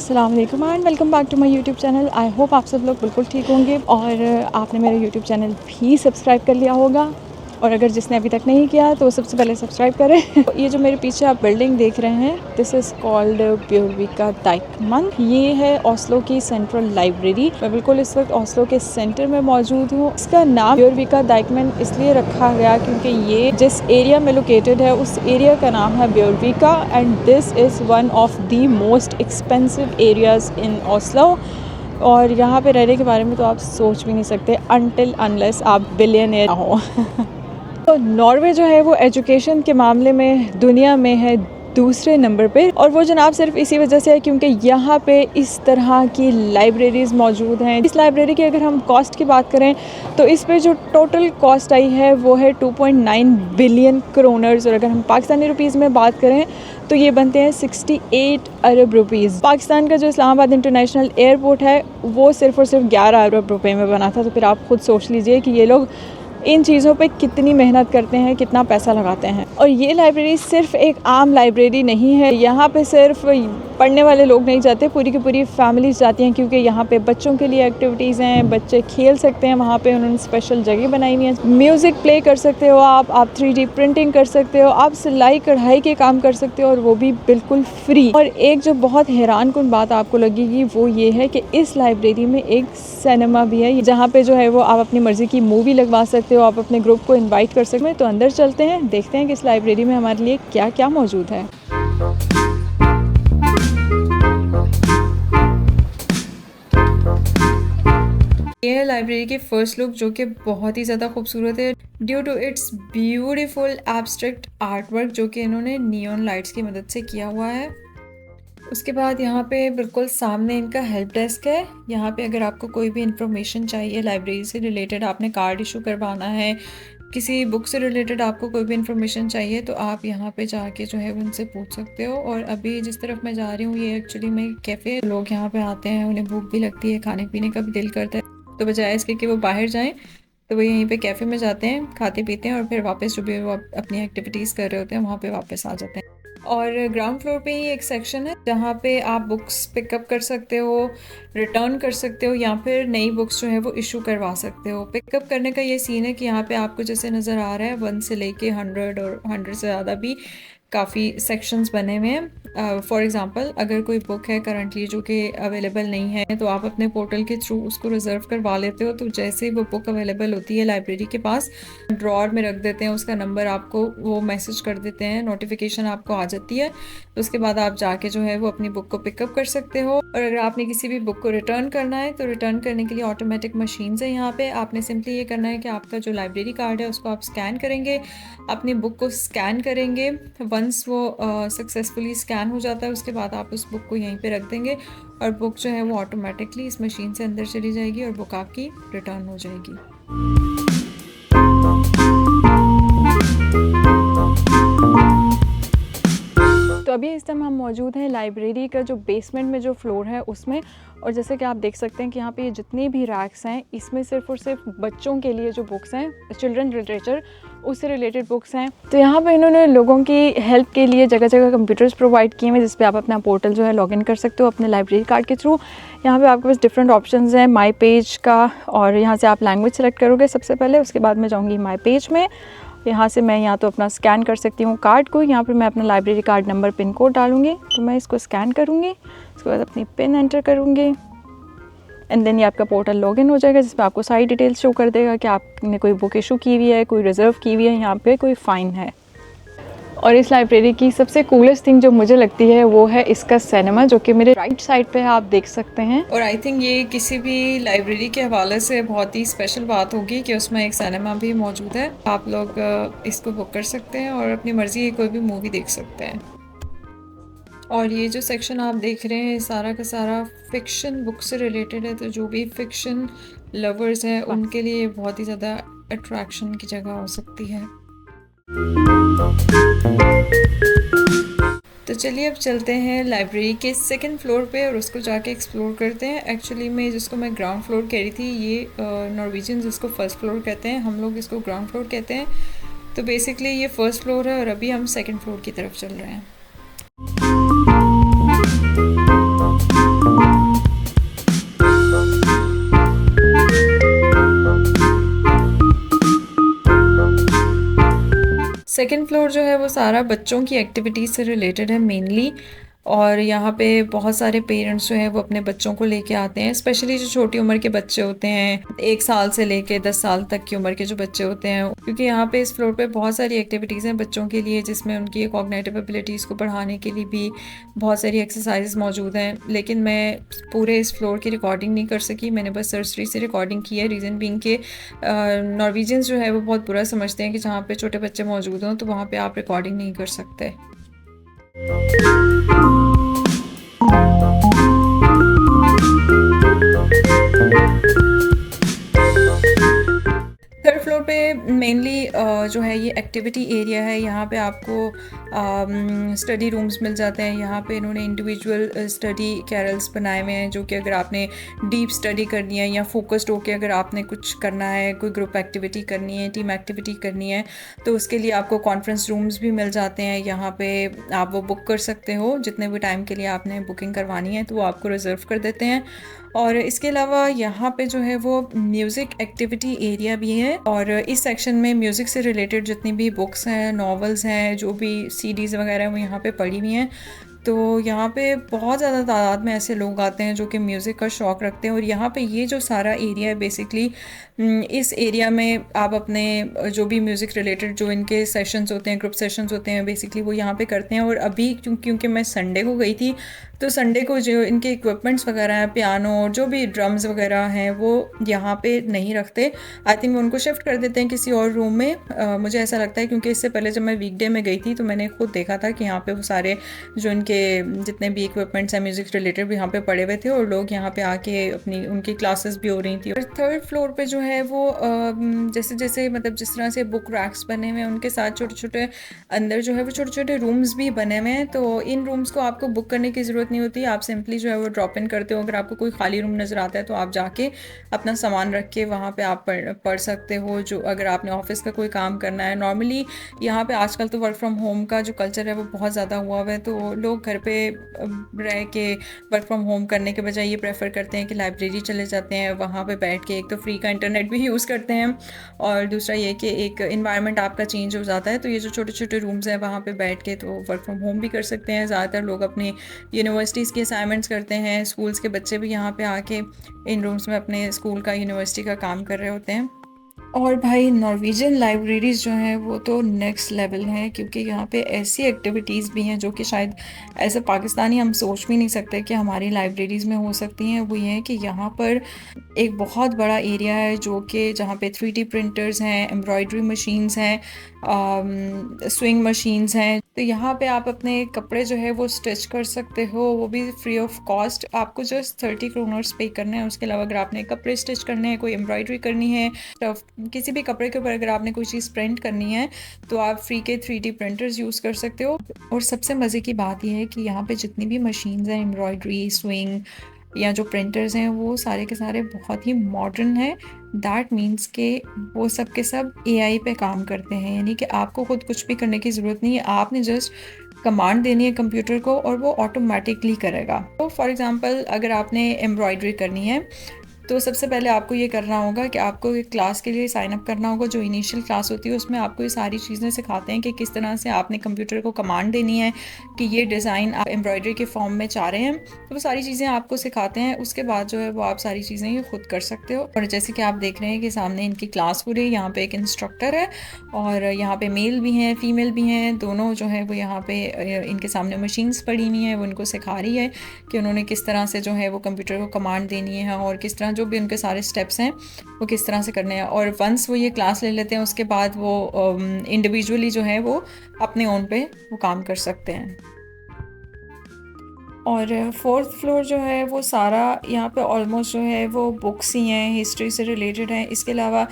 अस्सलाम वालेकुम and welcome back to my YouTube channel. I hope आप सब लोग बिल्कुल ठीक होंगे और आपने मेरा यूट्यूब चैनल भी सब्सक्राइब कर लिया होगा, और अगर जिसने अभी तक नहीं किया तो सबसे पहले सब्सक्राइब करें। ये जो मेरे पीछे आप बिल्डिंग देख रहे हैं, दिस इज़ कॉल्ड ब्योरविका डाइकमन। ये है ओस्लो की सेंट्रल लाइब्रेरी। मैं बिल्कुल इस वक्त ओस्लो के सेंटर में मौजूद हूँ। इसका नाम ब्योरविका डाइकमन इसलिए रखा गया क्योंकि ये जिस एरिया में लोकेटेड है उस एरिया का नाम है Bjorvika, and this is one of the most expensive areas in Oslo. और यहाँ पे रहने के बारे में तो आप सोच भी नहीं सकते अनटिल अनलेस आप बिलियनियर हो। तो नॉर्वे जो है वो एजुकेशन के मामले में दुनिया में है दूसरे नंबर पे, और वो जनाब सिर्फ इसी वजह से है क्योंकि यहाँ पे इस तरह की लाइब्रेरीज़ मौजूद हैं। इस लाइब्रेरी की अगर हम कॉस्ट की बात करें तो इस पे जो टोटल कॉस्ट आई है वो है 2.9 बिलियन क्रोनर्स, और अगर हम पाकिस्तानी रुपीज़ में बात करें तो ये बनते हैं 68 अरब रुपीज़। पाकिस्तान का जो इस्लामाबाद इंटरनेशनल एयरपोर्ट है वो सिर्फ और सिर्फ 11 अरब रुपए में बना था। तो फिर आप खुद सोच लीजिए कि ये लोग इन चीज़ों पे कितनी मेहनत करते हैं, कितना पैसा लगाते हैं। और ये लाइब्रेरी सिर्फ एक आम लाइब्रेरी नहीं है। यहाँ पे सिर्फ पढ़ने वाले लोग नहीं जाते, पूरी की पूरी फैमिलीज जाती हैं क्योंकि यहाँ पे बच्चों के लिए एक्टिविटीज़ हैं, बच्चे खेल सकते हैं। वहाँ पे उन्होंने स्पेशल जगह बनाई हुई है। म्यूज़िक प्ले कर सकते हो आप 3D प्रिंटिंग कर सकते हो, आप सिलाई कढ़ाई के काम कर सकते हो, और वो भी बिल्कुल फ्री। और एक जो बहुत हैरान कुन बात आपको लगेगी वो ये है कि इस लाइब्रेरी में एक सिनेमा भी है, जहाँ पे जो है वो आप अपनी मर्ज़ी की मूवी लगवा सकते हो, आप अपने ग्रुप को इनवाइट कर सकते हैं। तो अंदर चलते हैं, देखते हैं कि इस लाइब्रेरी में हमारे लिए क्या क्या मौजूद है। ये है लाइब्रेरी की फ़र्स्ट लुक, जो कि बहुत ही ज़्यादा खूबसूरत है due to its beautiful abstract art work जो कि इन्होंने नियॉन लाइट्स की मदद से किया हुआ है। उसके बाद यहाँ पे बिल्कुल सामने इनका हेल्प डेस्क है। यहाँ पे अगर आपको कोई भी इंफॉर्मेशन चाहिए लाइब्रेरी से रिलेटेड, आपने कार्ड इशू करवाना है, किसी बुक से रिलेटेड आपको कोई भी इन्फॉर्मेशन चाहिए, तो आप यहाँ पे जाके जो है उनसे पूछ सकते हो। और अभी जिस तरफ मैं जा रही हूँ ये एक्चुअली में कैफ़े, लोग यहाँ पे आते हैं, उन्हें भूख भी लगती है, खाने पीने का भी दिल करता है, तो बजाय इसके कि वो बाहर जाएं तो वो यहीं पे कैफ़े में जाते हैं, खाते पीते हैं और फिर वापस जो भी वो अपनी एक्टिविटीज़ कर रहे होते हैं वहाँ पे वापस आ जाते हैं। और ग्राउंड फ्लोर पे ही एक सेक्शन है जहाँ पे आप बुक्स पिकअप कर सकते हो, रिटर्न कर सकते हो, या फिर नई बुक्स जो है वो इशू करवा सकते हो। पिकअप करने का ये सीन है कि यहाँ पे आपको जैसे नज़र आ रहा है 1 से लेके 100 और 100 से ज़्यादा भी काफ़ी सेक्शंस बने हुए हैं। फॉर एग्ज़ाम्पल अगर कोई बुक है करंटली जो कि अवेलेबल नहीं है तो आप अपने पोर्टल के थ्रू उसको रिज़र्व करवा लेते हो। तो जैसे ही वो बुक अवेलेबल होती है लाइब्रेरी के पास, ड्रॉअर में रख देते हैं, उसका नंबर आपको वो मैसेज कर देते हैं, नोटिफिकेशन आपको आ जाती है। तो उसके बाद आप जाके जो है वो अपनी बुक को पिकअप कर सकते हो। और अगर आपने किसी भी बुक को रिटर्न करना है तो रिटर्न करने के लिए ऑटोमेटिक मशीन्स है यहाँ पे। आपने सिंपली ये करना है कि आपका जो लाइब्रेरी कार्ड है उसको आप स्कैन करेंगे, अपनी बुक को स्कैन करेंगे। वंस वो सक्सेसफुली स्कैन हो जाता है उसके बाद आप उस बुक को यहीं पे रख देंगे और बुक जो है वो ऑटोमेटिकली इस मशीन से अंदर चली जाएगी और बुक आपकी रिटर्न हो जाएगी। तो अभी इस टाइम हम मौजूद हैं लाइब्रेरी का जो बेसमेंट में जो फ्लोर है उसमें, और जैसे कि आप देख सकते हैं कि यहाँ पे ये जितने भी रैक्स हैं इसमें सिर्फ और सिर्फ बच्चों के लिए जो बुक्स हैं, चिल्ड्रन लिटरेचर, उससे रिलेटेड बुक्स हैं। तो यहाँ पे इन्होंने लोगों की हेल्प के लिए जगह जगह कंप्यूटर्स प्रोवाइड किए हैं जिस पे आप अपना पोर्टल जो है लॉगिन कर सकते हो अपने लाइब्रेरी कार्ड के थ्रू। यहाँ पे आपके पास डिफरेंट ऑप्शंस हैं माई पेज का, और यहाँ से आप लैंग्वेज सेलेक्ट करोगे सबसे पहले, उसके बाद मैं जाऊँगी माई पेज में। यहाँ से मैं यहाँ तो अपना स्कैन कर सकती हूँ कार्ड को, यहाँ पर मैं अपना library card number pin code डालूँगी, तो मैं इसको स्कैन करूँगी, उसके बाद अपनी पिन एंटर करूँगी, एंड देन ये आपका पोर्टल लॉगिन हो जाएगा जिसमें आपको सारी डिटेल्स शो कर देगा कि आपने कोई बुक इशू की हुई है, कोई रिज़र्व की हुई है, यहाँ पे कोई फ़ाइन है। और इस लाइब्रेरी की सबसे कूलेस्ट थिंग जो मुझे लगती है वो है इसका सिनेमा, जो कि मेरे राइट साइड पे आप देख सकते हैं। और आई थिंक ये किसी भी लाइब्रेरी के हवाले से बहुत ही स्पेशल बात होगी कि उसमें एक सिनेमा भी मौजूद है। आप लोग इसको बुक कर सकते हैं और अपनी मर्ज़ी की कोई भी मूवी देख सकते हैं। और ये जो सेक्शन आप देख रहे हैं सारा का सारा फ़िक्शन बुक से रिलेटेड है, तो जो भी फ़िक्शन लवर्स हैं उनके लिए बहुत ही ज़्यादा अट्रैक्शन की जगह हो सकती है। तो चलिए अब चलते हैं लाइब्रेरी के सेकंड फ्लोर पे और उसको जाके एक्सप्लोर करते हैं। एक्चुअली में जिसको मैं ग्राउंड फ्लोर कह रही थी, ये नॉर्वेजियंस इसको फर्स्ट फ्लोर कहते हैं, हम लोग इसको ग्राउंड फ्लोर कहते हैं। तो बेसिकली ये फर्स्ट फ्लोर है और अभी हम सेकंड फ्लोर की तरफ चल रहे हैं। सेकंड फ्लोर जो है वो सारा बच्चों की एक्टिविटीज़ से रिलेटेड है मेनली। और यहाँ पे बहुत सारे पेरेंट्स जो हैं वो अपने बच्चों को लेके आते हैं, स्पेशली जो छोटी उम्र के बच्चे होते हैं, 1 साल से लेके 10 साल तक की उम्र के जो बच्चे होते हैं, क्योंकि यहाँ पे इस फ्लोर पे बहुत सारी एक्टिविटीज़ हैं बच्चों के लिए, जिसमें उनकी कॉग्निटिव एबिलिटीज़ को बढ़ाने के लिए भी बहुत सारी एक्सरसाइज मौजूद हैं। लेकिन मैं पूरे इस फ्लोर की रिकॉर्डिंग नहीं कर सकी, मैंने बस सरसरी से रिकॉर्डिंग की है। रीज़न बीइंग के नॉर्वेजियंस जो है वो बहुत बुरा समझते हैं कि जहाँ पे छोटे बच्चे मौजूद हों तो वहाँ पे आप रिकॉर्डिंग नहीं कर सकते। थर्ड फ्लोर पे मेनली जो है ये एक्टिविटी एरिया है। यहाँ पे आपको स्टडी रूम्स मिल जाते हैं। यहाँ पे इन्होंने इंडिविजुअल स्टडी कैरल्स बनाए हुए हैं, जो कि अगर आपने डीप स्टडी करनी है या फोकस्ड होकर अगर आपने कुछ करना है, कोई ग्रुप एक्टिविटी करनी है, टीम एक्टिविटी करनी है, तो उसके लिए आपको कॉन्फ्रेंस रूम्स भी मिल जाते हैं। यहाँ पे आप वो बुक कर सकते हो, जितने भी टाइम के लिए आपने बुकिंग करवानी है तो वो आपको रिज़र्व कर देते हैं। और इसके अलावा यहाँ पे जो है वो म्यूज़िक एक्टिविटी एरिया भी है, और इस सेक्शन में म्यूज़िक से रिलेटेड जितनी भी बुक्स हैं, नॉवेल्स हैं, जो भी सीडीज़ वगैरह हैं वो यहाँ पे पड़ी हुई हैं। तो यहाँ पे बहुत ज़्यादा तादाद में ऐसे लोग आते हैं जो कि म्यूज़िक का शौक़ रखते हैं। और यहाँ पे ये जो सारा एरिया है बेसिकली, इस एरिया में आप अपने जो भी म्यूज़िक रिलेटेड जो इनके सेशंस होते हैं, ग्रुप सेशंस होते हैं, बेसिकली वो यहाँ पे करते हैं। और अभी क्योंकि मैं संडे को गई थी, तो संडे को जो इनके इक्विपमेंट्स वगैरह हैं, पियानो और जो भी ड्रम्स वगैरह हैं, वो यहाँ पे नहीं रखते। आई थिंक वो उनको शिफ्ट कर देते हैं किसी और रूम में। मुझे ऐसा लगता है, क्योंकि इससे पहले जब मैं वीकडे में गई थी तो मैंने खुद देखा था कि यहाँ पे वो सारे जो इनके जितने भी इक्विपमेंट्स हैं म्यूज़िक रिलेटेड भी यहाँ पे पड़े हुए थे, और लोग यहाँ पे आके अपनी उनकी क्लासेस भी हो रही थी। और थर्ड फ्लोर पे जो है वो जैसे जैसे मतलब जिस तरह से बुक रैक्स बने हुए हैं, उनके साथ छोटे छोटे अंदर जो है वो छोटे छोटे रूम्स भी बने हुए हैं। तो इन रूम्स को आपको बुक करने की ज़रूरत नहीं होती, आप सिंपली जो है वो ड्रॉप इन करते हो। अगर आपको कोई खाली रूम नज़र आता है तो आप जाके अपना सामान रख के वहाँ पे आप पढ़ सकते हो, जो अगर आपने ऑफिस का कोई काम करना है। नॉर्मली यहाँ पे आजकल तो वर्क फ्रॉम होम का जो कल्चर है वो बहुत ज़्यादा हुआ हुआ है, तो लोग घर पे रह के वर्क फ्रॉम होम करने के बजाय ये प्रेफर करते हैं कि लाइब्रेरी चले जाते हैं, वहाँ पे बैठ के एक तो फ्री का इंटरनेट भी यूज़ करते हैं, और दूसरा ये कि एक इन्वायरमेंट आपका चेंज हो जाता है। तो ये जो छोटे छोटे रूम्स हैं वहाँ पे बैठ के तो वर्क फ्रॉम होम भी कर सकते हैं। ज़्यादातर लोग अपनी यूनिवर्सिटीज़ के असाइनमेंट्स करते हैं, स्कूल्स के बच्चे भी यहाँ पे आके इन रूम्स में अपने स्कूल का, यूनिवर्सिटी का काम कर रहे होते हैं। और भाई नॉर्वेजियन लाइब्रेरीज़ जो हैं वो तो नेक्स्ट लेवल हैं, क्योंकि यहाँ पे ऐसी एक्टिविटीज़ भी हैं जो कि शायद एज अ पाकिस्तानी हम सोच भी नहीं सकते कि हमारी लाइब्रेरीज़ में हो सकती हैं। वो ये है कि यहाँ पर एक बहुत बड़ा एरिया है जो कि जहाँ पे 3D प्रिंटर्स हैं, एम्ब्रॉयडरी मशीन्स हैं, स्विंग मशीन्स हैं। तो यहाँ पे आप अपने कपड़े जो है वो स्टिच कर सकते हो, वो भी फ्री ऑफ कॉस्ट। आपको जस्ट 30 क्रोनर्स पे करना है। उसके अलावा अगर आपने कपड़े स्टिच करने हैं, कोई एम्ब्रॉयडरी करनी है, किसी भी कपड़े के ऊपर अगर आपने कोई चीज़ प्रिंट करनी है, तो आप फ्री के 3D प्रिंटर्स यूज़ कर सकते हो। और सबसे मज़े की बात यह है कि यहाँ पे जितनी भी मशीन्स हैं, एम्ब्रॉयडरी, स्विंग या जो प्रिंटर्स हैं, वो सारे के सारे बहुत ही मॉडर्न हैं। दैट मीन्स के वो सब के सब AI पे काम करते हैं, यानी कि आपको खुद कुछ भी करने की ज़रूरत नहीं है। आपने जस्ट कमांड देनी है कंप्यूटर को और वो ऑटोमेटिकली करेगा। तो फॉर एग्ज़ाम्पल अगर आपने एम्ब्रॉयडरी करनी है, तो सबसे पहले आपको ये करना होगा कि आपको एक क्लास के लिए साइन अप करना होगा। जो इनिशियल क्लास होती है उसमें आपको ये सारी चीज़ें सिखाते हैं कि किस तरह से आपने कंप्यूटर को कमांड देनी है कि ये डिज़ाइन आप एम्ब्रॉयडरी के फॉर्म में चाह रहे हैं। तो वो सारी चीज़ें आपको सिखाते हैं। उसके बाद जो है वो आप सारी चीज़ें ये खुद कर सकते हो। और जैसे कि आप देख रहे हैं कि सामने इनकी क्लास हो रही है, यहाँ पर एक इंस्ट्रक्टर है और यहाँ पर मेल भी हैं, फीमेल भी हैं, दोनों जो है वो यहाँ पर इनके सामने मशीन्स पड़ी हुई हैं। वो इनको सिखा रही है कि उन्होंने किस तरह से जो है वो कंप्यूटर को कमांड देनी है और किस तरह जो भी उनके सारे स्टेप्स हैं वो किस तरह से करने हैं। और वंस वो ये क्लास ले लेते हैं उसके बाद वो इंडिविजुअली जो है वो अपने ओन पे वो काम कर सकते हैं। और फोर्थ फ्लोर जो है वो सारा यहाँ पे ऑलमोस्ट जो है वो बुक्स ही हैं, हिस्ट्री से रिलेटेड हैं। इसके अलावा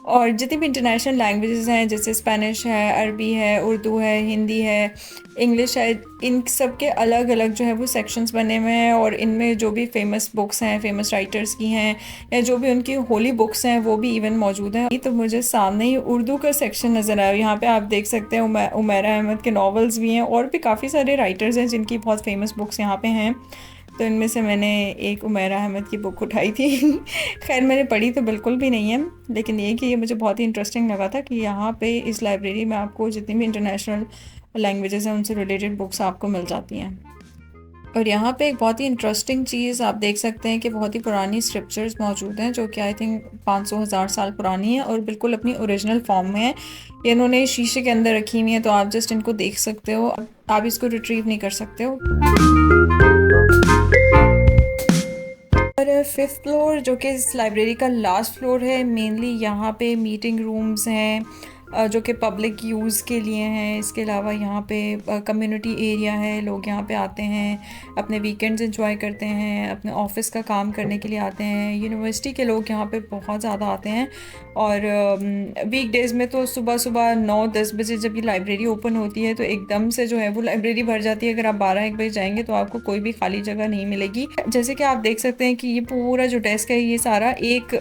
और जितनी भी इंटरनेशनल लैंग्वेजेस हैं, जैसे स्पेनिश है, अरबी है, उर्दू है, हिंदी है, इंग्लिश है, इन सब के अलग अलग जो है वो सेक्शंस बने हुए हैं। और इनमें जो भी फेमस बुक्स हैं, फेमस राइटर्स की हैं, या जो भी उनकी होली बुक्स हैं वो भी इवन मौजूद हैं। तो मुझे सामने ही उर्दू का सेक्शन नज़र आया। यहाँ पे आप देख सकते हैं उमैरा अहमद के नॉवेल्स भी हैं और भी काफ़ी सारे राइटर्स हैं जिनकी बहुत फेमस बुक्स यहाँ पे हैं। तो इनमें से मैंने एक उमैरा अहमद की बुक उठाई थी। खैर मैंने पढ़ी तो बिल्कुल भी नहीं है, लेकिन ये कि ये मुझे बहुत ही इंटरेस्टिंग लगा था कि यहाँ पे इस लाइब्रेरी में आपको जितनी भी इंटरनेशनल लैंग्वेजेस हैं उनसे रिलेटेड बुक्स आपको मिल जाती हैं। और यहाँ पे एक बहुत ही इंटरेस्टिंग चीज़ आप देख सकते हैं कि बहुत ही पुरानी स्क्रिप्चर्स मौजूद हैं जो कि आई थिंक 500,000 साल पुरानी है और बिल्कुल अपनी ओरिजिनल फॉर्म में है। ये इन्होंने शीशे के अंदर रखी हुई है, तो आप जस्ट इनको देख सकते हो, आप इसको रिट्रीव नहीं कर सकते हो। और फिफ्थ फ्लोर जो कि इस लाइब्रेरी का लास्ट फ्लोर है, मेनली यहाँ पे मीटिंग रूम्स हैं जो कि पब्लिक यूज़ के लिए हैं। इसके अलावा यहाँ पे कम्युनिटी एरिया है, लोग यहाँ पे आते हैं, अपने वीकेंड्स एंजॉय करते हैं, अपने ऑफिस का काम करने के लिए आते हैं। यूनिवर्सिटी के लोग यहाँ पे बहुत ज़्यादा आते हैं और वीक डेज़ में तो सुबह सुबह 9-10 बजे जब ये लाइब्रेरी ओपन होती है तो एकदम से जो है वो लाइब्रेरी भर जाती है। अगर आप 12-1 बजे जाएंगे तो आपको कोई भी खाली जगह नहीं मिलेगी। जैसे कि आप देख सकते हैं कि ये पूरा जो डेस्क है ये सारा एक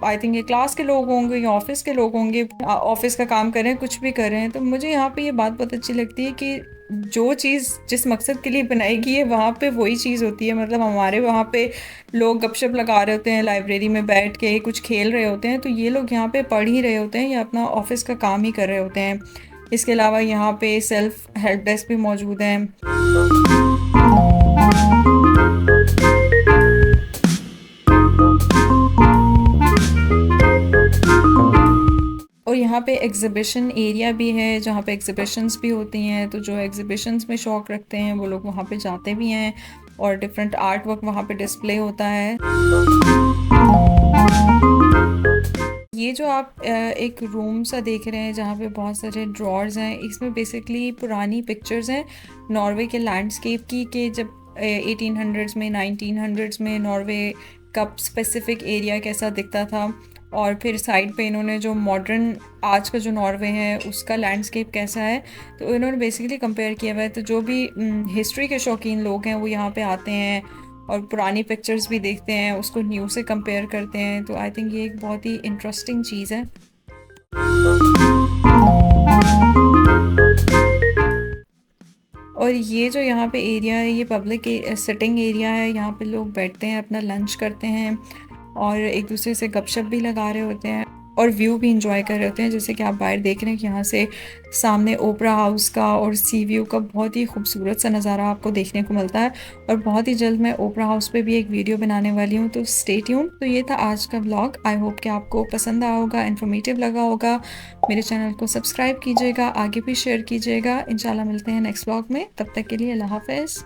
आई थिंक ये क्लास के लोग होंगे या ऑफिस के लोग होंगे, ऑफिस का काम कर रहे हैं, कुछ भी कर रहे हैं। तो मुझे यहाँ पे ये बात बहुत अच्छी लगती है कि जो चीज़ जिस मकसद के लिए बनाई गई है वहाँ पे वही चीज़ होती है। मतलब हमारे वहाँ पे लोग गपशप लगा रहे होते हैं, लाइब्रेरी में बैठ के कुछ खेल रहे होते हैं, तो ये लोग यहाँ पे पढ़ ही रहे होते हैं या अपना ऑफिस का काम ही कर रहे होते हैं। इसके अलावा यहाँ पे सेल्फ हेल्प डेस्क भी मौजूद है। और यहाँ पे एग्ज़िबिशन एरिया भी है जहाँ पे एग्ज़िबिशंस भी होती हैं, तो जो एग्ज़िबिशंस में शौक़ रखते हैं वो लोग वहाँ पे जाते भी हैं और डिफरेंट आर्ट वर्क वहाँ पे डिस्प्ले होता है। ये जो आप एक रूम सा देख रहे हैं जहाँ पे बहुत सारे ड्रॉर्स हैं, इसमें बेसिकली पुरानी पिक्चर्स हैं नॉर्वे के लैंडस्केप की, कि जब 1800s में 1900s में नॉर्वे का स्पेसिफिक एरिया कैसा दिखता था, और फिर साइड पे इन्होंने जो मॉडर्न आज का जो नॉर्वे है उसका लैंडस्केप कैसा है, तो इन्होंने बेसिकली कंपेयर किया हुआ है। तो जो भी हिस्ट्री के शौकीन लोग हैं वो यहाँ पे आते हैं और पुरानी पिक्चर्स भी देखते हैं, उसको न्यू से कंपेयर करते हैं। तो आई थिंक ये एक बहुत ही इंटरेस्टिंग चीज़ है। और ये जो यहाँ पे एरिया है ये पब्लिक सिटिंग एरिया है, यहाँ पे लोग बैठते हैं, अपना लंच करते हैं और एक दूसरे से गपशप भी लगा रहे होते हैं और व्यू भी इंजॉय कर रहे होते हैं। जैसे कि आप बाहर देख रहे हैं कि यहाँ से सामने ओपरा हाउस का और सी व्यू का बहुत ही खूबसूरत सा नज़ारा आपको देखने को मिलता है। और बहुत ही जल्द मैं ओपरा हाउस पे भी एक वीडियो बनाने वाली हूँ, तो स्टे ट्यून। तो ये था आज का व्लॉग। आई होप कि आपको पसंद आया होगा, इन्फॉर्मेटिव लगा होगा। मेरे चैनल को सब्सक्राइब कीजिएगा, आगे भी शेयर कीजिएगा। इंशाल्लाह मिलते हैं नेक्स्ट व्लॉग में, तब तक के लिए अल्लाह हाफ़िज़।